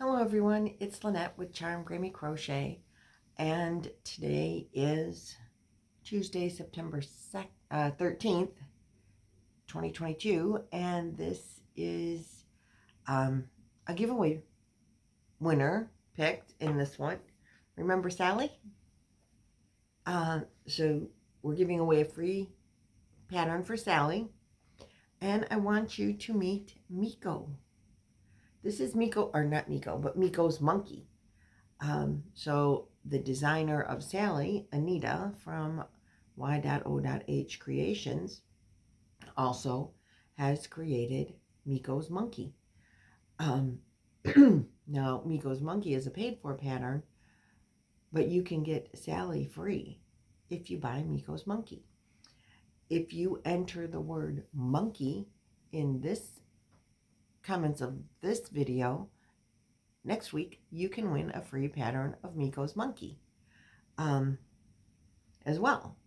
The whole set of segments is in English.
Hello everyone, it's Lynette with Charmed Grammy Crochet, and today is Tuesday, September 13th, 2022, and this is a giveaway winner picked in this one. Remember Sally? So we're giving away a free pattern for Sally, and I want you to meet Meeko. This is Meeko, or not Meeko, but Meekos Monkey. So the designer of Sally, Anita from Y.O.H Creations, also has created Meekos Monkey. Now, Meekos Monkey is a paid-for pattern, but you can get Sally free if you buy Meekos Monkey. If you enter the word monkey in this comments of this video next week, you can win a free pattern of Meekos Monkey as well.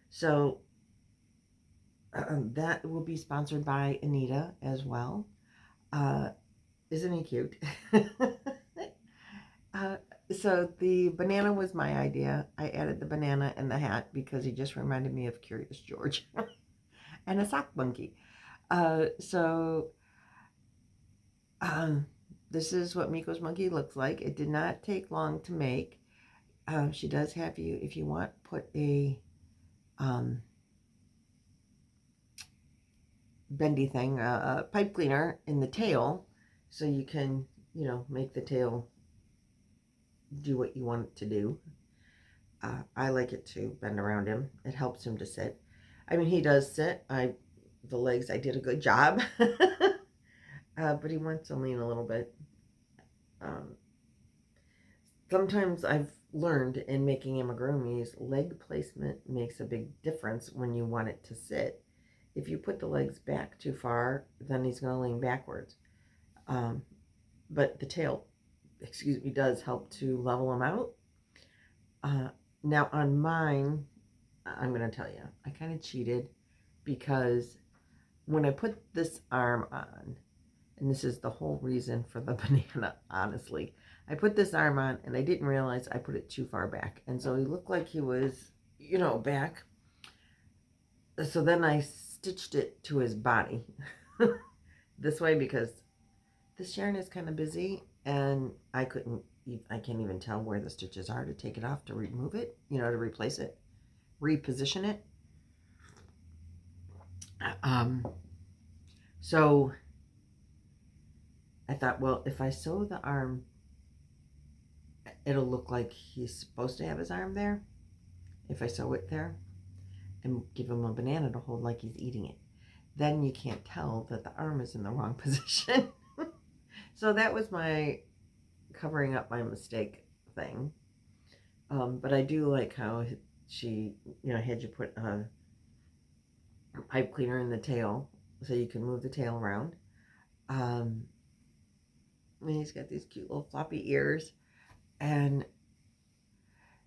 So that will be sponsored by Anita as well. Isn't he cute? So the banana was my idea. I added the banana and the hat because he just reminded me of Curious George and a sock monkey. This is what Meekos Monkey looks like. It did not take long to make. She does have you, if you want, put a bendy thing, a pipe cleaner in the tail, so you can, make the tail do what you want it to do. I like it to bend around him. It helps him to sit. I mean, he does sit. The legs, I did a good job. But he wants to lean a little bit. Sometimes I've learned in making amigurumis, leg placement makes a big difference when you want it to sit. If you put the legs back too far, then he's going to lean backwards. But the tail, does help to level him out. Now on mine, I'm going to tell you, I kind of cheated because when I put this arm on, and this is the whole reason for the banana, honestly. I put this arm on, and I didn't realize I put it too far back. And so he looked like he was, back. So then I stitched it to his body this way because this yarn is kind of busy, and I can't even tell where the stitches are to take it off, to remove it, to replace it, reposition it. So I thought, well, if I sew the arm, it'll look like he's supposed to have his arm there. If I sew it there and give him a banana to hold like he's eating it, then you can't tell that the arm is in the wrong position. So that was my covering up my mistake thing. But I do like how she, had you put a pipe cleaner in the tail so you can move the tail around. And he's got these cute little floppy ears. And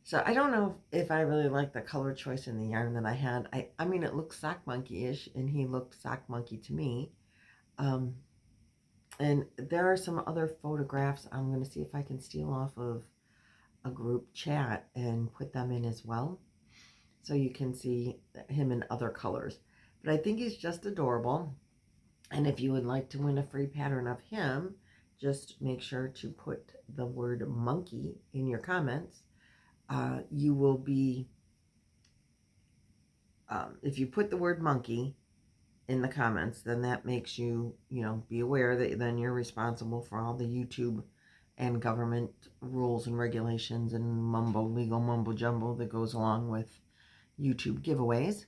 so I don't know if I really like the color choice in the yarn that I had. I mean, it looks sock monkey-ish, and he looked sock monkey to me. And there are some other photographs I'm going to see if I can steal off of a group chat and put them in as well, so you can see him in other colors. But I think he's just adorable. And if you would like to win a free pattern of him, just make sure to put the word monkey in your comments. You will be, if you put the word monkey in the comments, then that makes you, be aware that then you're responsible for all the YouTube and government rules and regulations and legal mumbo jumbo that goes along with YouTube giveaways.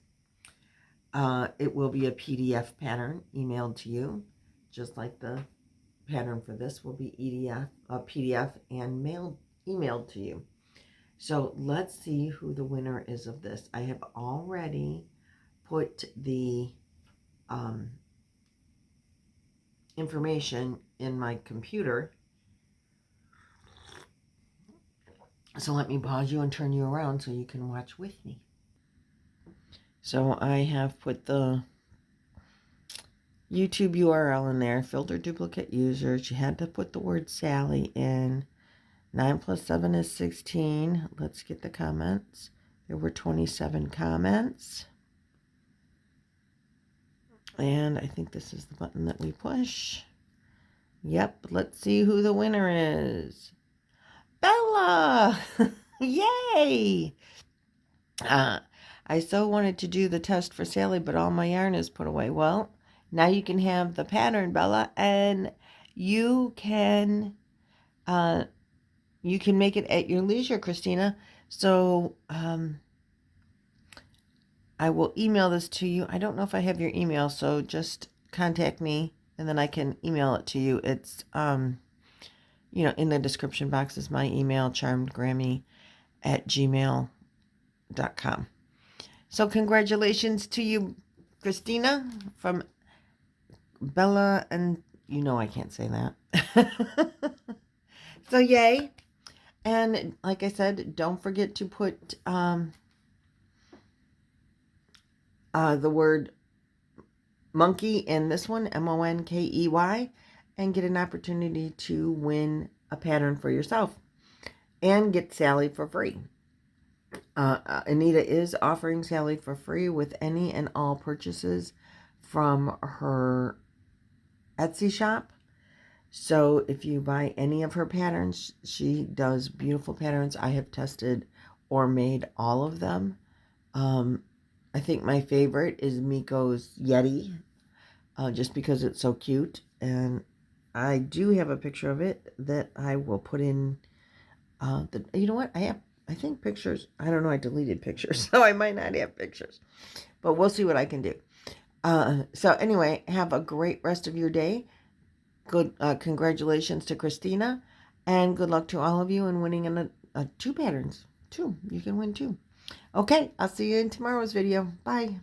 It will be a PDF pattern emailed to you, just like the pattern for this will be PDF and emailed to you. So let's see who the winner is of this. I have already put the information in my computer. So let me pause you and turn you around so you can watch with me. So I have put the YouTube URL in there. Filter duplicate users. You had to put the word Sally in. 9 plus 7 is 16. Let's get the comments. There were 27 comments. And I think this is the button that we push. Yep, let's see who the winner is. Bella! Yay! I so wanted to do the test for Sally, but all my yarn is put away. Well, now you can have the pattern, Bella, and you can make it at your leisure, Christina. So I will email this to you. I don't know if I have your email, so just contact me, and then I can email it to you. It's in the description box is my email, charmedgrammy@gmail.com. So congratulations to you, Christina, from Bella, and I can't say that. So yay. And like I said, don't forget to put the word monkey in this one, Monkey, and get an opportunity to win a pattern for yourself and get Sally for free. Anita is offering Sally for free with any and all purchases from her Etsy shop. So if you buy any of her patterns, she does beautiful patterns. I have tested or made all of them. I think my favorite is Meekos Yeti, just because it's so cute. And I do have a picture of it that I will put in. You know what? I think pictures. I don't know. I deleted pictures, so I might not have pictures. But we'll see what I can do. So anyway, have a great rest of your day. Good. Congratulations to Christina, and good luck to all of you in winning in 2 patterns. 2. You can win 2. Okay, I'll see you in tomorrow's video. Bye.